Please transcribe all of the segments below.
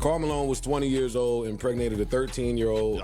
Karl Malone was 20 years old, impregnated a 13-year-old,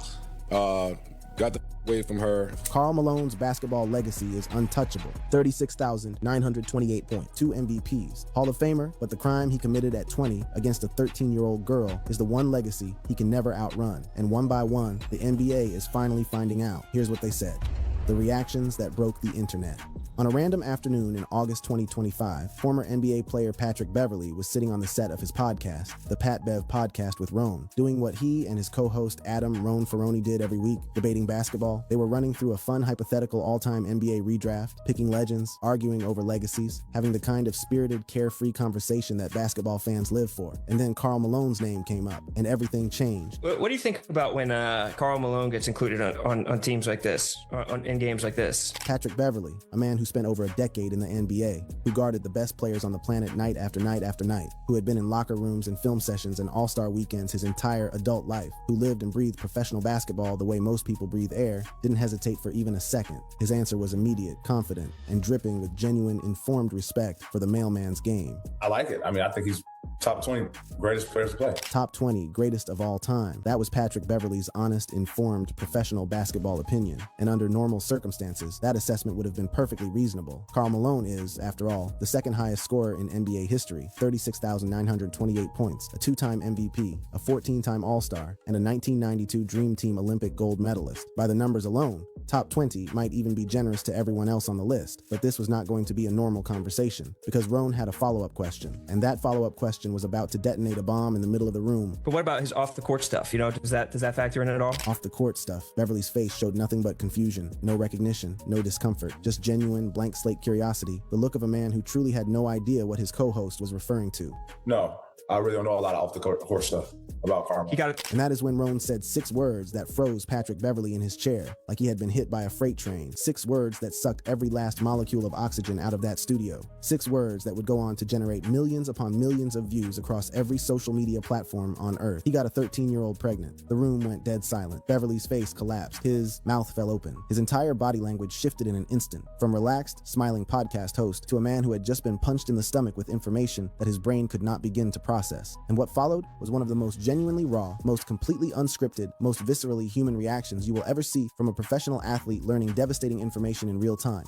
got the away from her. Karl Malone's basketball legacy is untouchable. 36,928 points, 2 MVPs, Hall of Famer, but the crime he committed at 20 against a 13-year-old girl is the one legacy he can never outrun. And one by one, the NBA is finally finding out. Here's what they said. The reactions that broke the internet. On a random afternoon in August 2025, former NBA player Patrick Beverley was sitting on the set of his podcast, the Pat Bev Podcast with Rone, doing what he and his co-host Adam Rone Ferroni did every week, debating basketball. They were running through a fun hypothetical all-time NBA redraft, picking legends, arguing over legacies, having the kind of spirited, carefree conversation that basketball fans live for. And then Karl Malone's name came up, and everything changed. What do you think about when Karl Malone gets included on teams like this, in games like this? Patrick Beverley, a man who spent over a decade in the NBA, who guarded the best players on the planet night after night after night, who had been in locker rooms and film sessions and all-star weekends his entire adult life, who lived and breathed professional basketball the way most people breathe air, didn't hesitate for even a second. His answer was immediate, confident, and dripping with genuine, informed respect for the mailman's game. I like it. I mean, I think he's top 20 greatest players to play. Top 20 greatest of all time. That was Patrick Beverley's honest, informed, professional basketball opinion. And under normal circumstances, that assessment would have been perfectly reasonable. Karl Malone is, after all, the second highest scorer in NBA history, 36,928 points, a 2-time MVP, a 14-time All-Star, and a 1992 Dream Team Olympic gold medalist. By the numbers alone, top 20 might even be generous to everyone else on the list, but this was not going to be a normal conversation, because Rone had a follow-up question, and that follow-up question was about to detonate a bomb in the middle of the room. But what about his off-the-court stuff? You know, does that factor in at all? Off-the-court stuff. Beverley's face showed nothing but confusion, no recognition, no discomfort, just genuine blank slate curiosity, the look of a man who truly had no idea what his co-host was referring to. No, I really don't know a lot of off-the-court stuff about Karl. You got it. And that is when Rone said 6 words that froze Patrick Beverley in his chair, like he had been hit by a freight train. 6 words that sucked every last molecule of oxygen out of that studio. 6 words that would go on to generate millions upon millions of views across every social media platform on Earth. He got a 13-year-old pregnant. The room went dead silent. Beverley's face collapsed. His mouth fell open. His entire body language shifted in an instant, from relaxed, smiling podcast host to a man who had just been punched in the stomach with information that his brain could not begin to process. And what followed was one of the most genuinely raw, most completely unscripted, most viscerally human reactions you will ever see from a professional athlete learning devastating information in real time.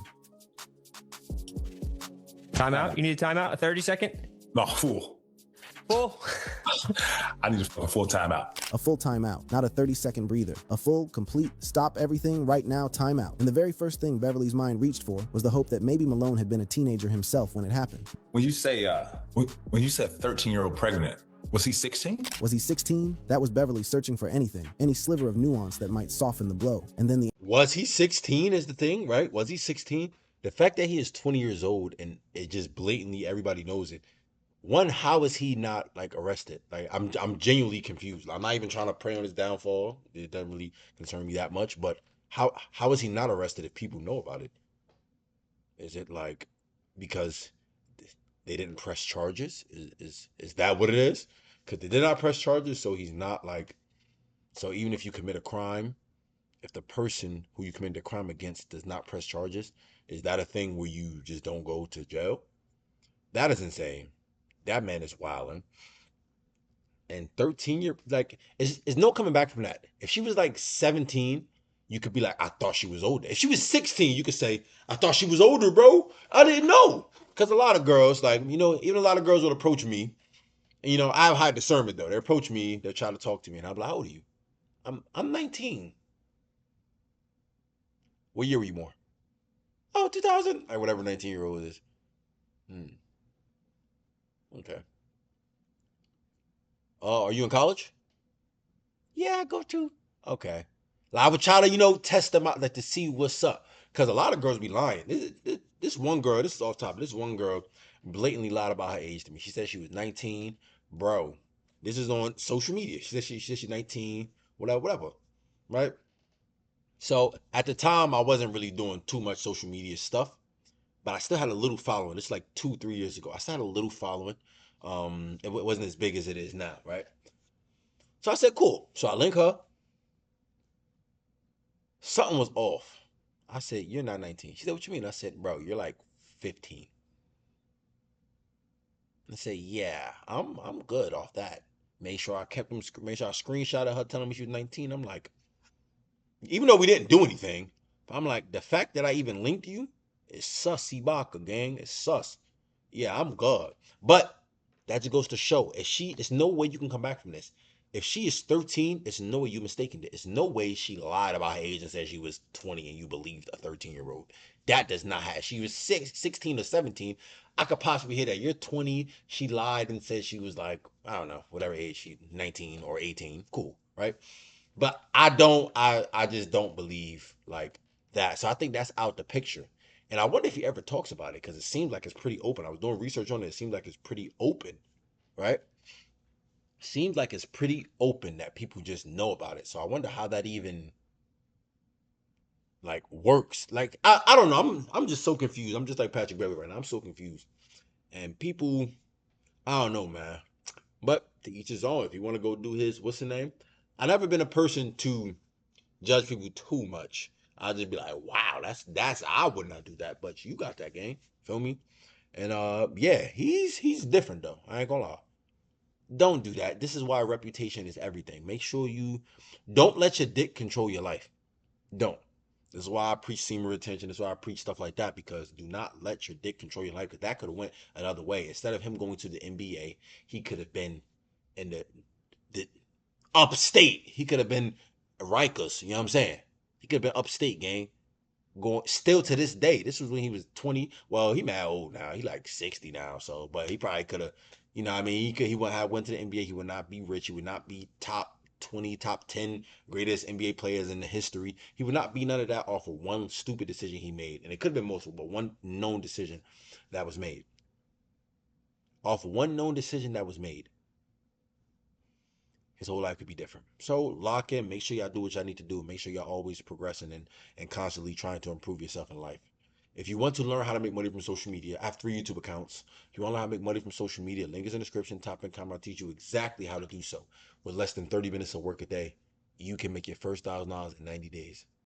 Timeout? You need a timeout? A 30-second? No, fool. Full? I need a full timeout. A full timeout, not a 30-second breather. A full, complete, stop everything right now timeout. And the very first thing Beverley's mind reached for was the hope that maybe Malone had been a teenager himself when it happened. When you say, when you said 13-year-old pregnant, was he 16? Was he 16? That was Beverley searching for anything, any sliver of nuance that might soften the blow. And then Was he 16 is the thing, right? Was he 16? The fact that he is 20 years old and it just blatantly everybody knows it. One, how is he not like arrested? Like I'm genuinely confused. I'm not even trying to prey on his downfall. It doesn't really concern me that much. But how is he not arrested if people know about it? Is it like because they didn't press charges? Is that what it is? Because they did not press charges, so he's not like. So even if you commit a crime, if the person who you committed the crime against does not press charges, is that a thing where you just don't go to jail? That is insane. That man is wilding. And 13 like, it's no coming back from that. If she was like 17, you could be like, I thought she was older. If she was 16, you could say, I thought she was older, bro. I didn't know. Because a lot of girls, like, you know, even a lot of girls would approach me. And, you know, I have high discernment, though. They approach me, they'll try to talk to me, and I'm like, how old are you? I'm 19. What year were you born? Oh, 2000. Like, whatever 19-year-old is. Okay. Oh, are you in college? Yeah, I go to. Okay. I would try to, you know, test them out, like to see what's up. Because a lot of girls be lying. This one girl, this is off topic. This one girl blatantly lied about her age to me. She said she was 19. Bro, this is on social media. She said she's 19, whatever. Right? So at the time, I wasn't really doing too much social media stuff. But I still had a little following. It's like 2-3 years ago. I still had a little following. It wasn't as big as it is now, right? So I said, cool. So I link her. Something was off. I said, you're not 19. She said, what you mean? I said, bro, you're like 15. I said, yeah, I'm good off that. Made sure I kept them. Made sure I screenshotted her telling me she was 19. I'm like, even though we didn't do anything, but I'm like, the fact that I even linked you is sus, Ibaka, gang. It's sus. Yeah, I'm good. But that just goes to show, there's no way you can come back from this. If she is 13, it's no way you mistaken it. It's no way she lied about her age and said she was 20 and you believed a 13-year-old. That does not have. She was 16 or 17. I could possibly hear that. You're 20. She lied and said she was like, I don't know, whatever age she, 19 or 18. Cool, right? But I just don't believe like that. So I think that's out the picture. And I wonder if he ever talks about it because it seems like it's pretty open. I was doing research on it. It seems like it's pretty open, right? Seems like it's pretty open that people just know about it. So I wonder how that even like works. Like I don't know. I'm just so confused. I'm just like Patrick Beverly right now. I'm so confused. And people, I don't know, man. But to each his own. If you want to go do his, what's the name? I've never been a person to judge people too much. I'll just be like, wow, that's I would not do that, but you got that game. Feel me? And yeah, he's different though. I ain't gonna lie. Don't do that. This is why reputation is everything. Make sure you don't let your dick control your life. Don't. This is why I preach semen retention. This is why I preach stuff like that, because do not let your dick control your life, because that could have went another way. Instead of him going to the NBA, he could have been in the upstate. He could have been Rikers, you know what I'm saying? He could have been upstate, gang. Going still to this day. This was when he was 20. Well, he mad old now. He like 60 now. So, but he probably could have, you know what I mean? He would have went to the NBA. He would not be rich. He would not be top 20, top 10 greatest NBA players in the history. He would not be none of that off of one stupid decision he made. And it could have been multiple, but one known decision that was made. Off of one known decision that was made, his whole life could be different. So lock in, make sure y'all do what y'all need to do. Make sure y'all always progressing and constantly trying to improve yourself in life. If you want to learn how to make money from social media, I have 3 YouTube accounts. If you want to learn how to make money from social media, link is in the description, top and comment. I'll teach you exactly how to do so. With less than 30 minutes of work a day, you can make your first $1,000 in 90 days.